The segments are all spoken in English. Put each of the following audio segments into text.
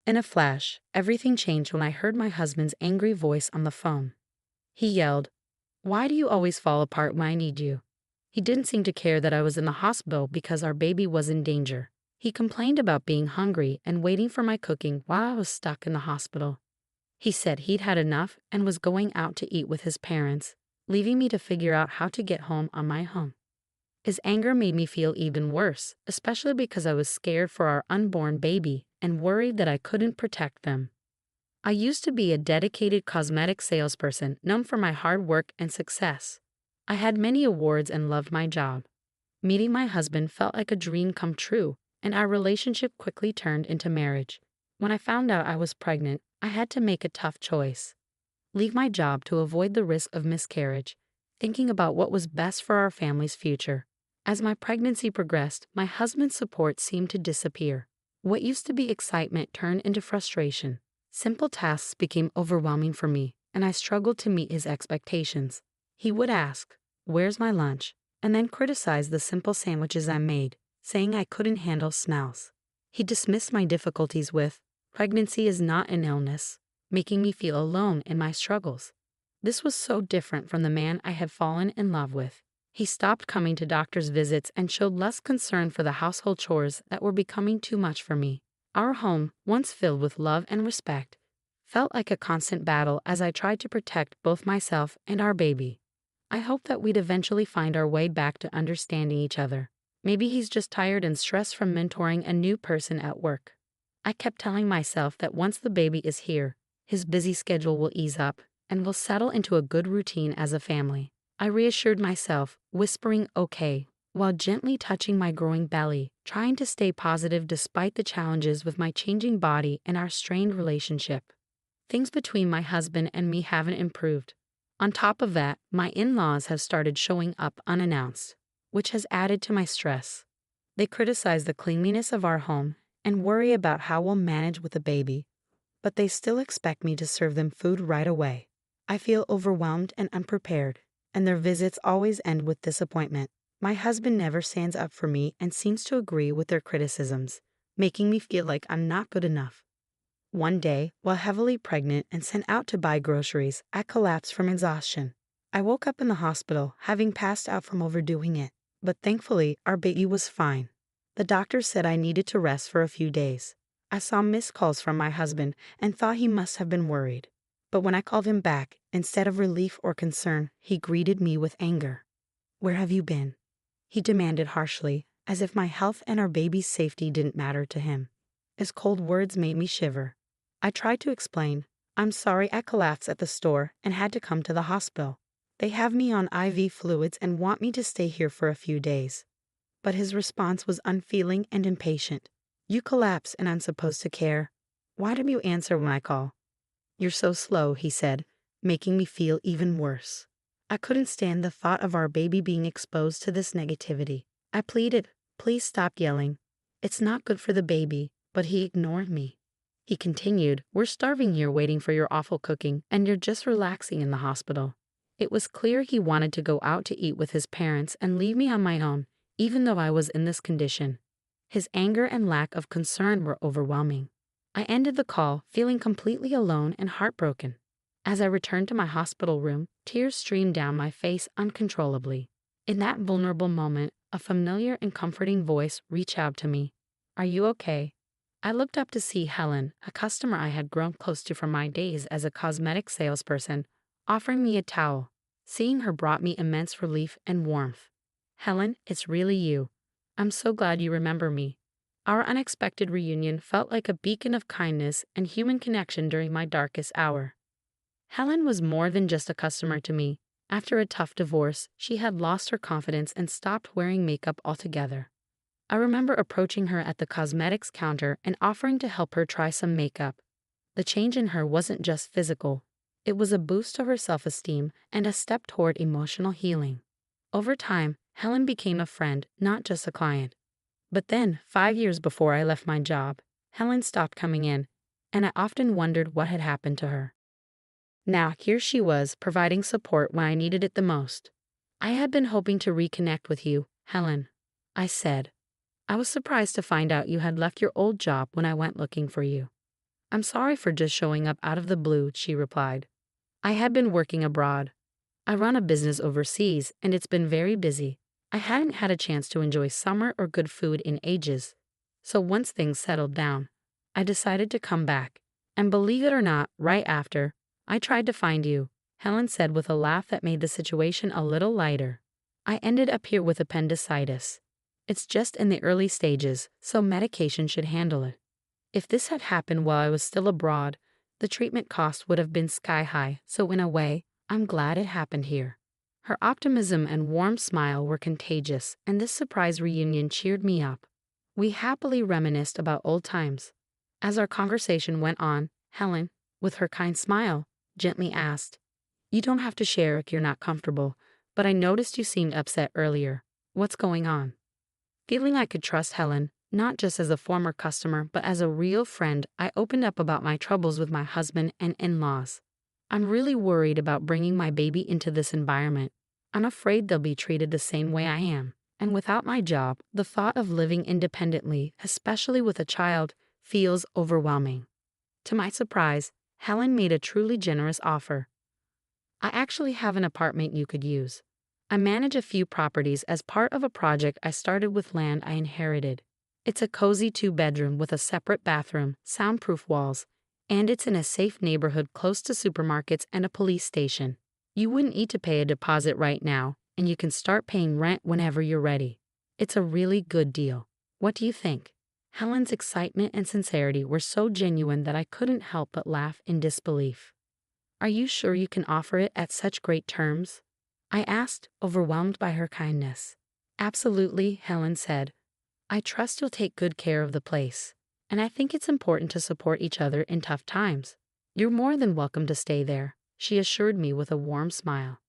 In a flash, everything changed when I heard my husband's angry voice on the phone. He yelled, "Why do you always fall apart when I need you?" He didn't seem to care that I was in the hospital because our baby was in danger. He complained about being hungry and waiting for my cooking while I was stuck in the hospital. He said he'd had enough and was going out to eat with his parents, leaving me to figure out how to get home on my own. His anger made me feel even worse, especially because I was scared for our unborn baby and worried that I couldn't protect them. I used to be a dedicated cosmetic salesperson known for my hard work and success. I had many awards and loved my job. Meeting my husband felt like a dream come true, and our relationship quickly turned into marriage. When I found out I was pregnant, I had to make a tough choice. Leave my job to avoid the risk of miscarriage, thinking about what was best for our family's future. As my pregnancy progressed, my husband's support seemed to disappear. What used to be excitement turned into frustration. Simple tasks became overwhelming for me, and I struggled to meet his expectations. He would ask, "Where's my lunch?" and then criticize the simple sandwiches I made, saying I couldn't handle smells. He dismissed my difficulties with, "Pregnancy is not an illness," making me feel alone in my struggles. This was so different from the man I had fallen in love with. He stopped coming to doctor's visits and showed less concern for the household chores that were becoming too much for me. Our home, once filled with love and respect, felt like a constant battle as I tried to protect both myself and our baby. I hoped that we'd eventually find our way back to understanding each other. Maybe he's just tired and stressed from mentoring a new person at work. I kept telling myself that once the baby is here, his busy schedule will ease up and we'll settle into a good routine as a family. I reassured myself, whispering "okay," while gently touching my growing belly, trying to stay positive despite the challenges with my changing body and our strained relationship. Things between my husband and me haven't improved. On top of that, my in-laws have started showing up unannounced, which has added to my stress. They criticize the cleanliness of our home and worry about how we'll manage with the baby, but they still expect me to serve them food right away. I feel overwhelmed and unprepared, and their visits always end with disappointment. My husband never stands up for me and seems to agree with their criticisms, making me feel like I'm not good enough. One day, while heavily pregnant and sent out to buy groceries, I collapsed from exhaustion. I woke up in the hospital, having passed out from overdoing it, but thankfully, our baby was fine. The doctor said I needed to rest for a few days. I saw missed calls from my husband and thought he must have been worried. But when I called him back, instead of relief or concern, he greeted me with anger. "Where have you been?" he demanded harshly, as if my health and our baby's safety didn't matter to him. His cold words made me shiver. I tried to explain, "I'm sorry I collapsed at the store and had to come to the hospital. They have me on IV fluids and want me to stay here for a few days." But his response was unfeeling and impatient. "You collapse and I'm supposed to care. Why don't you answer when I call?" "You're so slow," he said, making me feel even worse. I couldn't stand the thought of our baby being exposed to this negativity. I pleaded, "Please stop yelling. It's not good for the baby," but he ignored me. He continued, "We're starving here waiting for your awful cooking, and you're just relaxing in the hospital." It was clear he wanted to go out to eat with his parents and leave me on my own, even though I was in this condition. His anger and lack of concern were overwhelming. I ended the call, feeling completely alone and heartbroken. As I returned to my hospital room, tears streamed down my face uncontrollably. In that vulnerable moment, a familiar and comforting voice reached out to me. "Are you okay?" I looked up to see Helen, a customer I had grown close to from my days as a cosmetic salesperson, offering me a towel. Seeing her brought me immense relief and warmth. "Helen, it's really you. I'm so glad you remember me." Our unexpected reunion felt like a beacon of kindness and human connection during my darkest hour. Helen was more than just a customer to me. After a tough divorce, she had lost her confidence and stopped wearing makeup altogether. I remember approaching her at the cosmetics counter and offering to help her try some makeup. The change in her wasn't just physical. It was a boost to her self-esteem and a step toward emotional healing. Over time, Helen became a friend, not just a client. But then, 5 years before I left my job, Helen stopped coming in, and I often wondered what had happened to her. Now, here she was, providing support when I needed it the most. "I had been hoping to reconnect with you, Helen," I said. "I was surprised to find out you had left your old job when I went looking for you." "I'm sorry for just showing up out of the blue," she replied. "I had been working abroad. I run a business overseas, and it's been very busy. I hadn't had a chance to enjoy summer or good food in ages. So once things settled down, I decided to come back. And believe it or not, right after, I tried to find you," Helen said with a laugh that made the situation a little lighter. "I ended up here with appendicitis. It's just in the early stages, so medication should handle it. If this had happened while I was still abroad, the treatment cost would have been sky high, so in a way, I'm glad it happened here." Her optimism and warm smile were contagious, and this surprise reunion cheered me up. We happily reminisced about old times. As our conversation went on, Helen, with her kind smile, gently asked, "You don't have to share if you're not comfortable, but I noticed you seemed upset earlier. What's going on?" Feeling I could trust Helen, not just as a former customer but as a real friend, I opened up about my troubles with my husband and in-laws. "I'm really worried about bringing my baby into this environment. I'm afraid they'll be treated the same way I am. And without my job, the thought of living independently, especially with a child, feels overwhelming." To my surprise, Helen made a truly generous offer. "I actually have an apartment you could use. I manage a few properties as part of a project I started with land I inherited. It's a cozy 2-bedroom with a separate bathroom, soundproof walls, and it's in a safe neighborhood close to supermarkets and a police station. You wouldn't need to pay a deposit right now, and you can start paying rent whenever you're ready. It's a really good deal. What do you think?" Helen's excitement and sincerity were so genuine that I couldn't help but laugh in disbelief. "Are you sure you can offer it at such great terms?" I asked, overwhelmed by her kindness. "Absolutely," Helen said. "I trust you'll take good care of the place, and I think it's important to support each other in tough times. You're more than welcome to stay there," she assured me with a warm smile.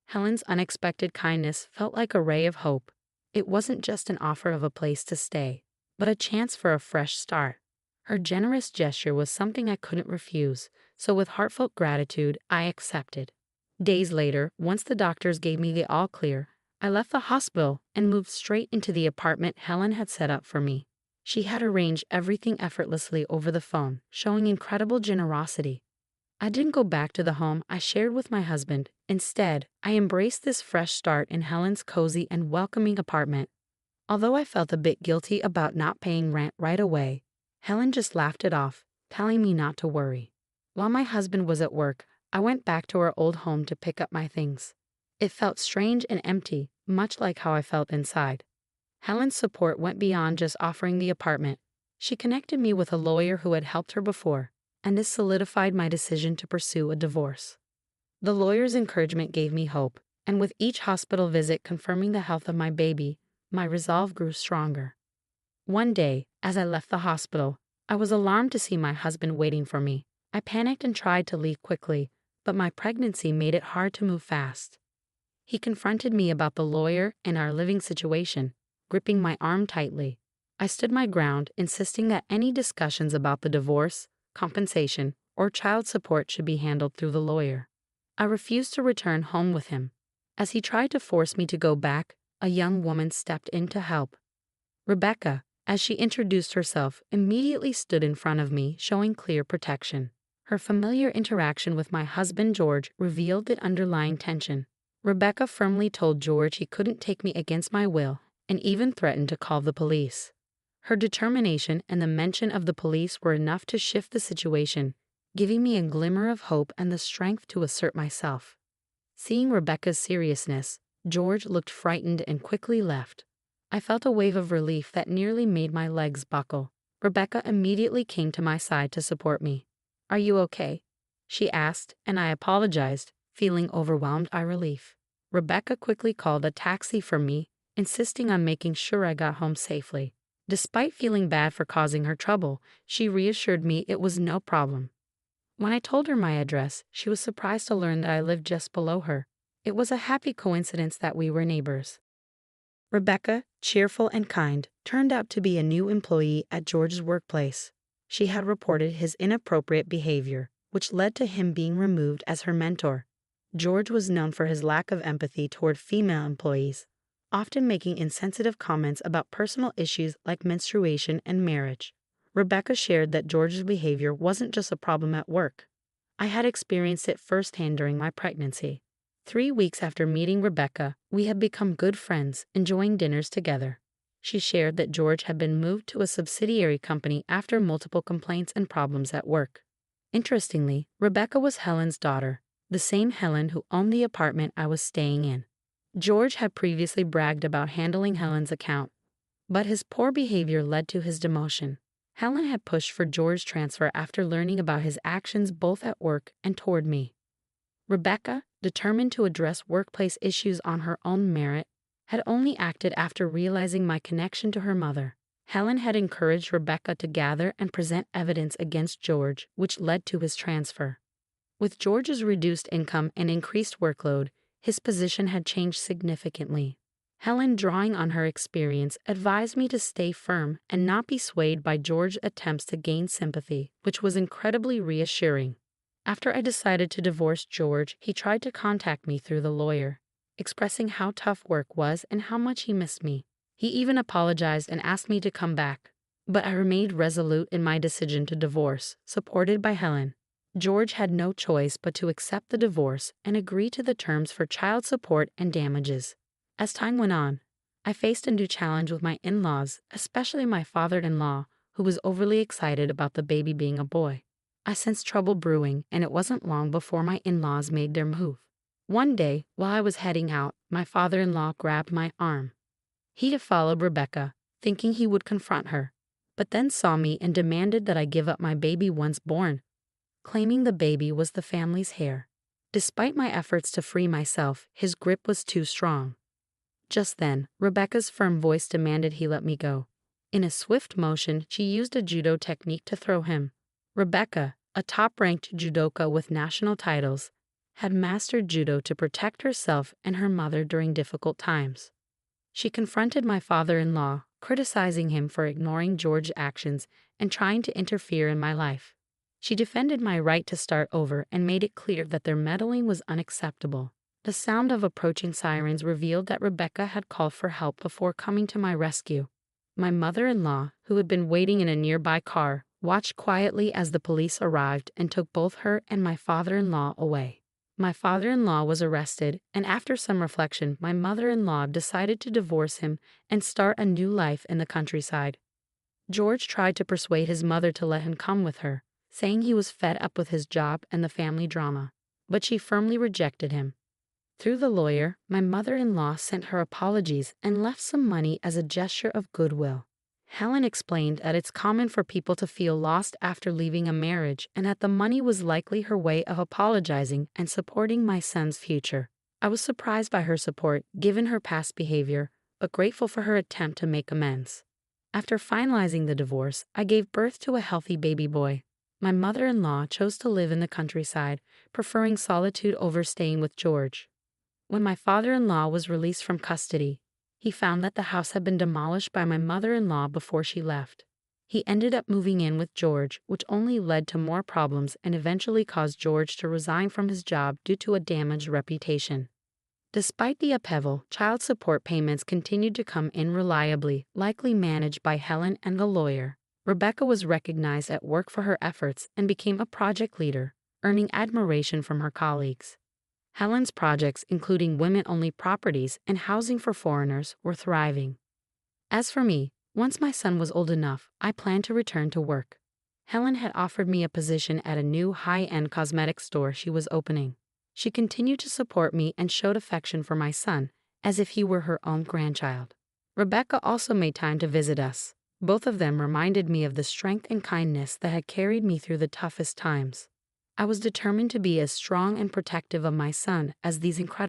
Helen's unexpected kindness felt like a ray of hope. It wasn't just an offer of a place to stay, but a chance for a fresh start. Her generous gesture was something I couldn't refuse, so with heartfelt gratitude, I accepted. Days later, once the doctors gave me the all clear, I left the hospital and moved straight into the apartment Helen had set up for me. She had arranged everything effortlessly over the phone, showing incredible generosity. I didn't go back to the home I shared with my husband. Instead, I embraced this fresh start in Helen's cozy and welcoming apartment. Although I felt a bit guilty about not paying rent right away, Helen just laughed it off, telling me not to worry. While my husband was at work, I went back to our old home to pick up my things. It felt strange and empty, much like how I felt inside. Helen's support went beyond just offering the apartment. She connected me with a lawyer who had helped her before, and this solidified my decision to pursue a divorce. The lawyer's encouragement gave me hope, and with each hospital visit confirming the health of my baby, my resolve grew stronger. One day, as I left the hospital, I was alarmed to see my husband waiting for me. I panicked and tried to leave quickly, but my pregnancy made it hard to move fast. He confronted me about the lawyer and our living situation, gripping my arm tightly. I stood my ground, insisting that any discussions about the divorce, compensation, or child support should be handled through the lawyer. I refused to return home with him. As he tried to force me to go back, a young woman stepped in to help. Rebecca, as she introduced herself, immediately stood in front of me, showing clear protection. Her familiar interaction with my husband George revealed the underlying tension. Rebecca firmly told George he couldn't take me against my will, and even threatened to call the police. Her determination and the mention of the police were enough to shift the situation, giving me a glimmer of hope and the strength to assert myself. Seeing Rebecca's seriousness, George looked frightened and quickly left. I felt a wave of relief that nearly made my legs buckle. Rebecca immediately came to my side to support me. "Are you okay?" she asked, and I apologized, feeling overwhelmed by relief. Rebecca quickly called a taxi for me, insisting on making sure I got home safely. Despite feeling bad for causing her trouble, she reassured me it was no problem. When I told her my address, she was surprised to learn that I lived just below her. It was a happy coincidence that we were neighbors. Rebecca, cheerful and kind, turned out to be a new employee at George's workplace. She had reported his inappropriate behavior, which led to him being removed as her mentor. George was known for his lack of empathy toward female employees, often making insensitive comments about personal issues like menstruation and marriage. Rebecca shared that George's behavior wasn't just a problem at work. I had experienced it firsthand during my pregnancy. 3 weeks after meeting Rebecca, we had become good friends, enjoying dinners together. She shared that George had been moved to a subsidiary company after multiple complaints and problems at work. Interestingly, Rebecca was Helen's daughter, the same Helen who owned the apartment I was staying in. George had previously bragged about handling Helen's account, but his poor behavior led to his demotion. Helen had pushed for George's transfer after learning about his actions both at work and toward me. Rebecca, determined to address workplace issues on her own merit, had only acted after realizing my connection to her mother. Helen had encouraged Rebecca to gather and present evidence against George, which led to his transfer. With George's reduced income and increased workload, his position had changed significantly. Helen, drawing on her experience, advised me to stay firm and not be swayed by George's attempts to gain sympathy, which was incredibly reassuring. After I decided to divorce George, he tried to contact me through the lawyer, expressing how tough work was and how much he missed me. He even apologized and asked me to come back, but I remained resolute in my decision to divorce, supported by Helen. George had no choice but to accept the divorce and agree to the terms for child support and damages. As time went on, I faced a new challenge with my in-laws, especially my father-in-law, who was overly excited about the baby being a boy. I sensed trouble brewing, and it wasn't long before my in-laws made their move. One day, while I was heading out, my father-in-law grabbed my arm. He had followed Rebecca, thinking he would confront her, but then saw me and demanded that I give up my baby once born, claiming the baby was the family's heir. Despite my efforts to free myself, his grip was too strong. Just then, Rebecca's firm voice demanded he let me go. In a swift motion, she used a judo technique to throw him. Rebecca, a top-ranked judoka with national titles, had mastered judo to protect herself and her mother during difficult times. She confronted my father-in-law, criticizing him for ignoring George's actions and trying to interfere in my life. She defended my right to start over and made it clear that their meddling was unacceptable. The sound of approaching sirens revealed that Rebecca had called for help before coming to my rescue. My mother-in-law, who had been waiting in a nearby car, watched quietly as the police arrived and took both her and my father-in-law away. My father-in-law was arrested, and after some reflection, my mother-in-law decided to divorce him and start a new life in the countryside. George tried to persuade his mother to let him come with her, saying he was fed up with his job and the family drama, but she firmly rejected him. Through the lawyer, my mother-in-law sent her apologies and left some money as a gesture of goodwill. Helen explained that it's common for people to feel lost after leaving a marriage and that the money was likely her way of apologizing and supporting my son's future. I was surprised by her support, given her past behavior, but grateful for her attempt to make amends. After finalizing the divorce, I gave birth to a healthy baby boy. My mother-in-law chose to live in the countryside, preferring solitude over staying with George. When my father-in-law was released from custody, he found that the house had been demolished by my mother-in-law before she left. He ended up moving in with George, which only led to more problems and eventually caused George to resign from his job due to a damaged reputation. Despite the upheaval, child support payments continued to come in reliably, likely managed by Helen and the lawyer. Rebecca was recognized at work for her efforts and became a project leader, earning admiration from her colleagues. Helen's projects, including women-only properties and housing for foreigners, were thriving. As for me, once my son was old enough, I planned to return to work. Helen had offered me a position at a new high-end cosmetics store she was opening. She continued to support me and showed affection for my son, as if he were her own grandchild. Rebecca also made time to visit us. Both of them reminded me of the strength and kindness that had carried me through the toughest times. I was determined to be as strong and protective of my son as these incredible